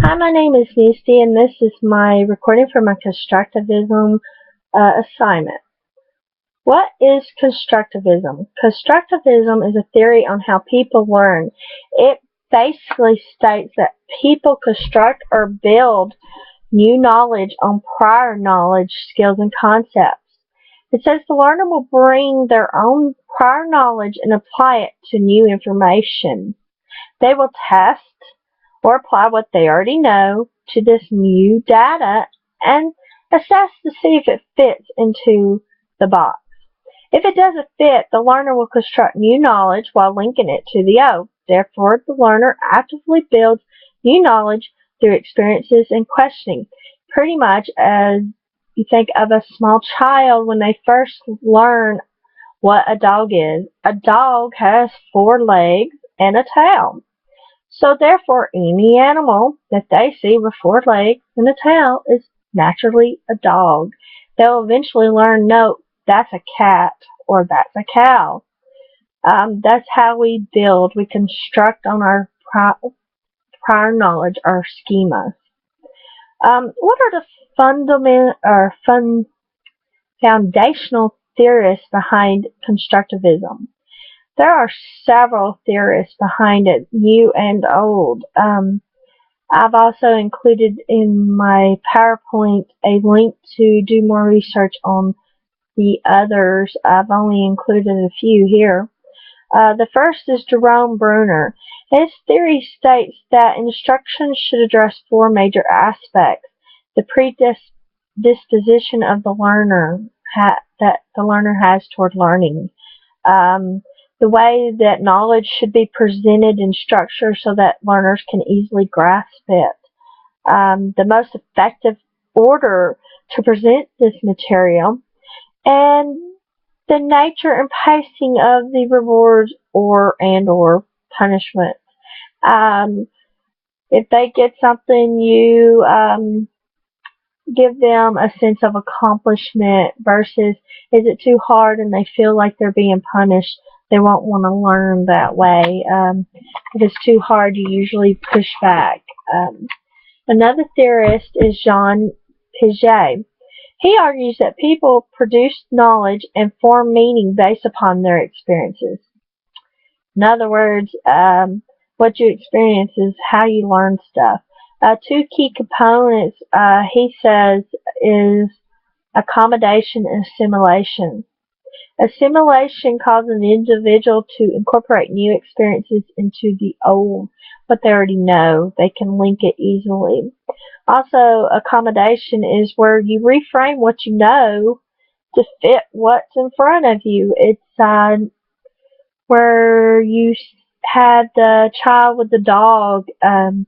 Hi, my name is Misty, and this is my recording for my Constructivism assignment. What is Constructivism? Constructivism is a theory on how people learn. It basically states that people construct or build new knowledge on prior knowledge, skills, and concepts. It says the learner will bring their own prior knowledge and apply it to new information. They will test or apply what they already know to this new data and assess to see if it fits into the box. If it doesn't fit, the learner will construct new knowledge while linking it to the old. Therefore, the learner actively builds new knowledge through experiences and questioning, pretty much as you think of a small child when they first learn what a dog is. A dog has 4 legs and a tail. So therefore, any animal that they see with 4 legs and a tail is naturally a dog. They'll eventually learn, no, that's a cat or that's a cow. That's how we build. We construct on our prior knowledge, our schemas. What are the foundational theories behind constructivism? There are several theories behind it, new and old. I've also included in my PowerPoint a link to do more research on the others. I've only included a few here. The first is Jerome Bruner. His theory states that instruction should address 4 major aspects. The predisposition of the learner that the learner has toward learning. The way that knowledge should be presented in structure so that learners can easily grasp it. The most effective order to present this material, and the nature and pacing of the rewards or punishment. If they get something, you give them a sense of accomplishment versus is it too hard and they feel like they're being punished. They won't want to learn that way. If it's too hard, you usually push back. Another theorist is Jean Piaget. He argues that people produce knowledge and form meaning based upon their experiences. In other words, what you experience is how you learn stuff. 2 key components, he says, is accommodation and assimilation. Assimilation causes an individual to incorporate new experiences into the old, what they already know. They can link it easily. Also, accommodation is where you reframe what you know to fit what's in front of you. It's where you had the child with the dog. Then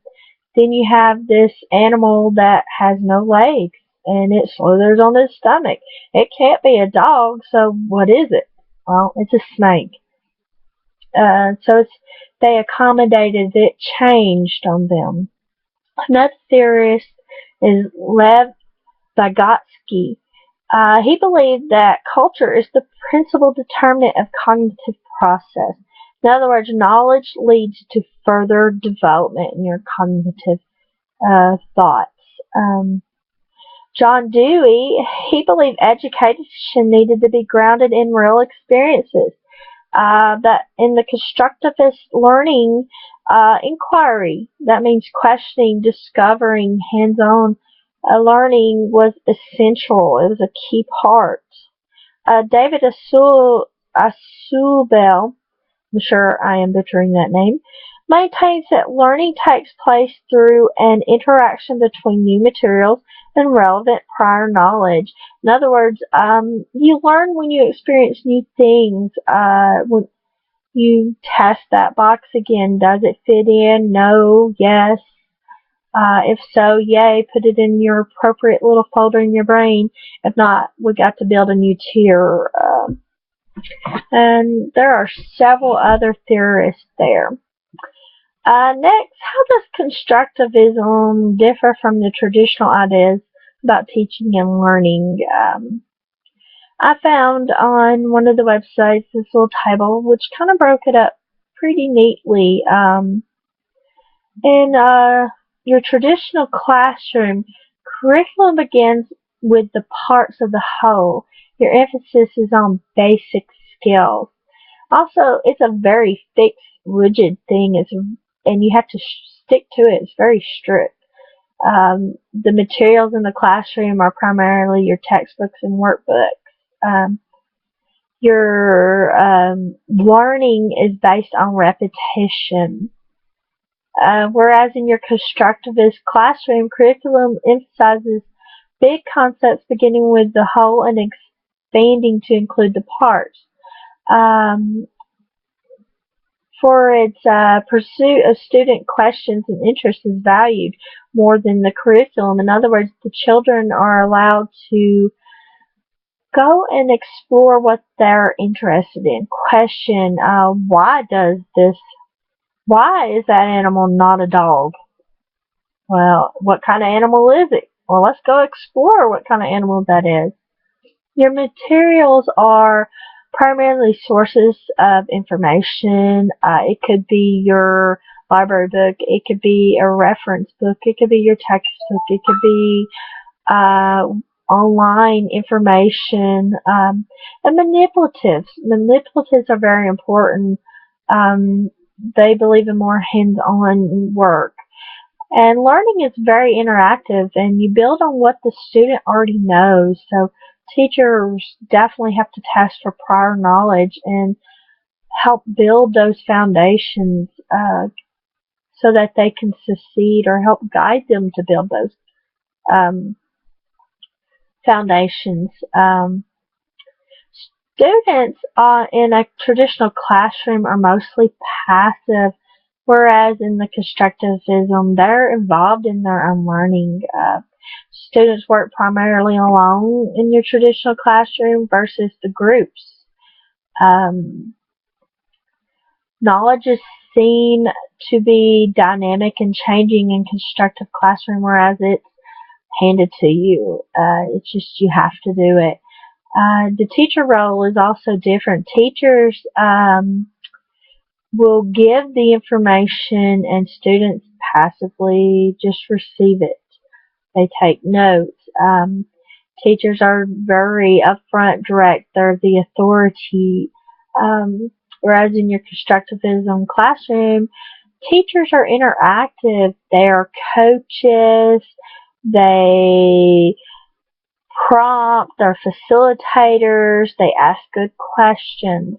you have this animal that has no legs and it slithers on its stomach. It can't be a dog, so what is it? Well, it's a snake. They accommodated it, changed on them. Another theorist is Lev Vygotsky. He believed that culture is the principal determinant of cognitive process. In other words, knowledge leads to further development in your cognitive thoughts. John Dewey, he believed education needed to be grounded in real experiences. That in the constructivist learning, inquiry, that means questioning, discovering, hands-on learning was essential. It was a key part. David Asubel, I'm sure I am butchering that name, maintains that learning takes place through an interaction between new materials and relevant prior knowledge. In other words, you learn when you experience new things. When you test that box again, does it fit in? No, yes. If so, yay, put it in your appropriate little folder in your brain. If not, we got to build a new tier. And there are several other theorists there. Next, how does constructivism differ from the traditional ideas about teaching and learning? I found on one of the websites this little table which kind of broke it up pretty neatly. your traditional classroom, curriculum begins with the parts of the whole. Your emphasis is on basic skills. Also, it's a very fixed, rigid thing, and you have to stick to it. It's very strict. The materials in the classroom are primarily your textbooks and workbooks. Your learning is based on repetition. Whereas in your constructivist classroom, curriculum emphasizes big concepts beginning with the whole and expanding to include the parts. Um, for its pursuit of student questions and interests is valued more than the curriculum. In other words, the children are allowed to go and explore what they're interested in. Question, why is that animal not a dog? Well, what kind of animal is it? Well, let's go explore what kind of animal that is. Your materials are primarily sources of information. It could be your library book. It could be a reference book. It could be your textbook. It could be online information. And manipulatives. Manipulatives are very important. They believe in more hands-on work. And learning is very interactive, and you build on what the student already knows. So teachers definitely have to test for prior knowledge and help build those foundations so that they can succeed, or help guide them to build those foundations. Students in a traditional classroom are mostly passive, whereas in the constructivism, they're involved in their own learning. Students work primarily alone in your traditional classroom versus the groups. Knowledge is seen to be dynamic and changing in constructive classroom, whereas it's handed to you. It's just you have to do it. The teacher role is also different. Teachers will give the information, and students passively just receive it. They take notes. Teachers are very upfront, direct. They're the authority. Whereas in your constructivism classroom, teachers are interactive. They are coaches. They prompt. They're facilitators. They ask good questions.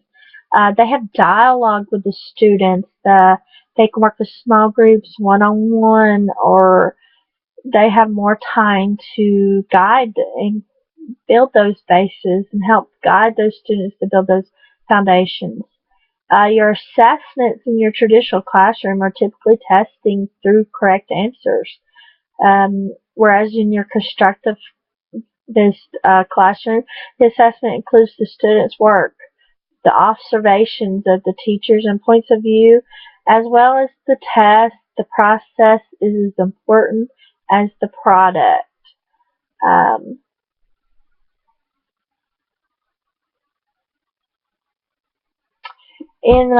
They have dialogue with the students. They can work with small groups, one-on-one, or they have more time to guide and build those bases and help guide those students to build those foundations. Your assessments in your traditional classroom are typically testing through correct answers, whereas in your constructive classroom, the assessment includes the student's work, the observations of the teachers and points of view, as well as the test. The process is as important as the product. In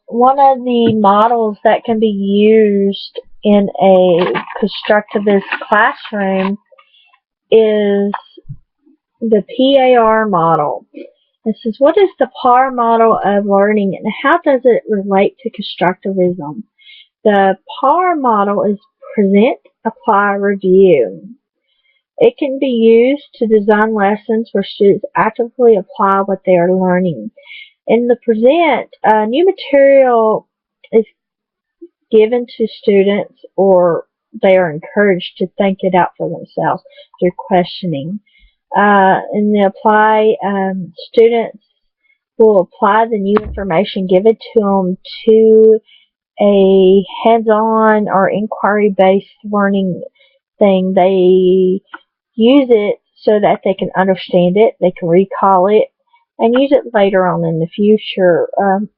one of the models that can be used in a constructivist classroom is the PAR model. It says, what is the PAR model of learning and how does it relate to constructivism? The PAR model is present, apply, review. It can be used to design lessons where students actively apply what they are learning. In the present, new material is given to students, or they are encouraged to think it out for themselves through questioning. In the apply, students will apply the new information given to them to a hands-on or inquiry-based learning thing. They use it so that they can understand it, they can recall it, and use it later on in the future.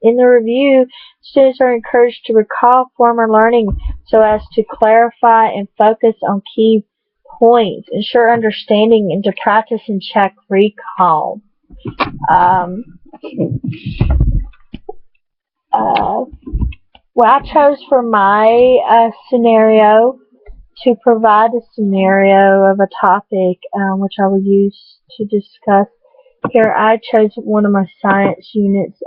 In the review, students are encouraged to recall former learning so as to clarify and focus on key points, ensure understanding, and to practice and check recall. Well, I chose for my scenario to provide a scenario of a topic which I will use to discuss. Here, I chose one of my science units,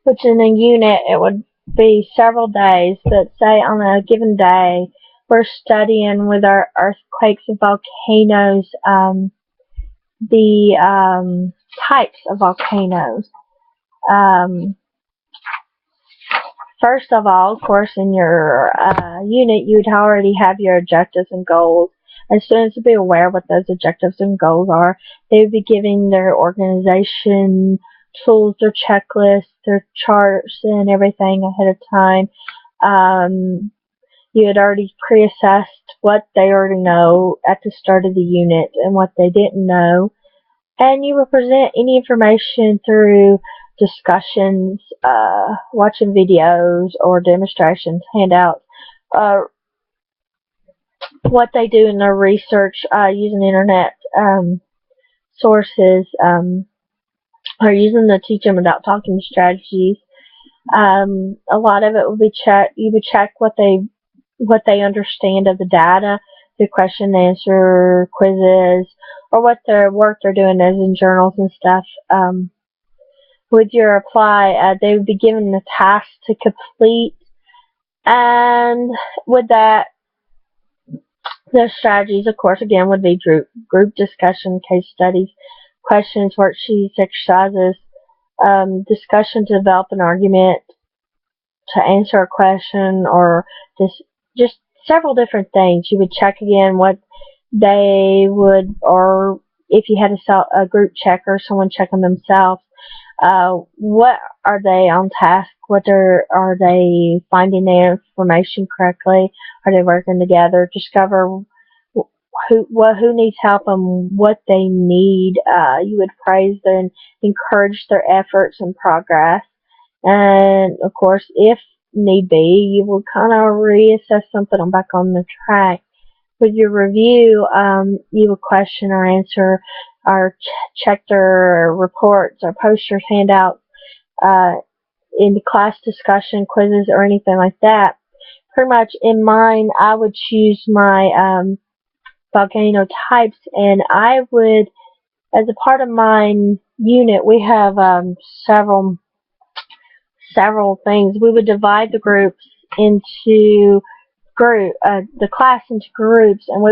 which in a unit it would be several days, but say on a given day we're studying with our earthquakes and volcanoes, the types of volcanoes. Um, First of all, of course, in your unit, you would already have your objectives and goals. As students would be aware of what those objectives and goals are, they would be giving their organization tools, their checklists, their charts, and everything ahead of time. You had already pre-assessed what they already know at the start of the unit and what they didn't know. And you will present any information through discussions, watching videos or demonstrations, handouts, what they do in their research using internet sources, or using the teach them about talking strategies. A lot of it will be you would check what they understand of the data through question and answer quizzes, or what their work they're doing as in journals and stuff. With your apply, they would be given a task to complete, and with that, their strategies, of course, again, would be group discussion, case studies, questions, worksheets, exercises, discussion to develop an argument, to answer a question, or just several different things. You would check again what they would, or if you had a group check or someone checking themselves, what are they on task? Are they finding their information correctly? Are they working together? Discover who needs help and what they need. You would praise and encourage their efforts and progress. And of course, if need be, you will kind of reassess something back on the track. With your review, you will question or answer or check their reports or posters, handouts, in the class discussion, quizzes, or anything like that. Pretty much in mine, I would choose my volcano types, and I would, as a part of my unit, we have several things. We would divide the groups into the class into groups, and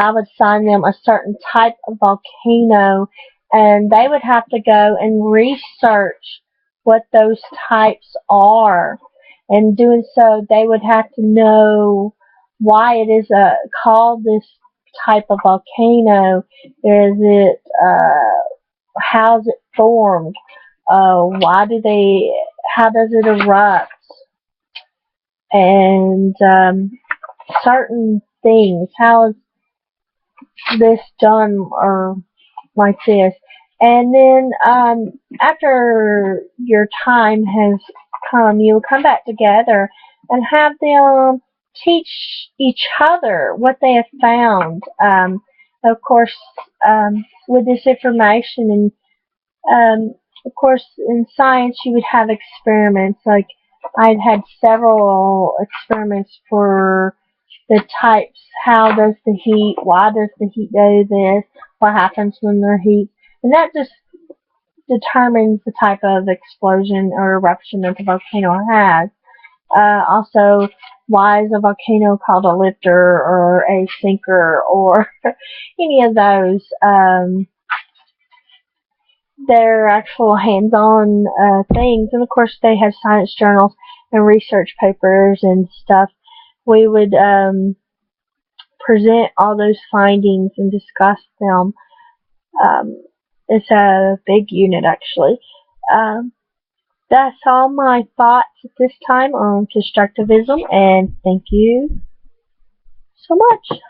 I would assign them a certain type of volcano, and they would have to go and research what those types are. And doing so, they would have to know why it is called this type of volcano. How's it formed? How does it erupt? And certain things. How is this done, or like this? And then after your time has come, you'll come back together and have them teach each other what they have found. Of course, with this information, and of course, in science, you would have experiments. Like I'd had several experiments for the types. Why does the heat do this? What happens when there heat? And that just determines the type of explosion or eruption that the volcano has. Also, why is a volcano called a lifter or a sinker or any of those? They're actual hands-on things. And of course, they have science journals and research papers and stuff. We would present all those findings and discuss them. It's a big unit, actually. That's all my thoughts at this time on constructivism, and thank you so much.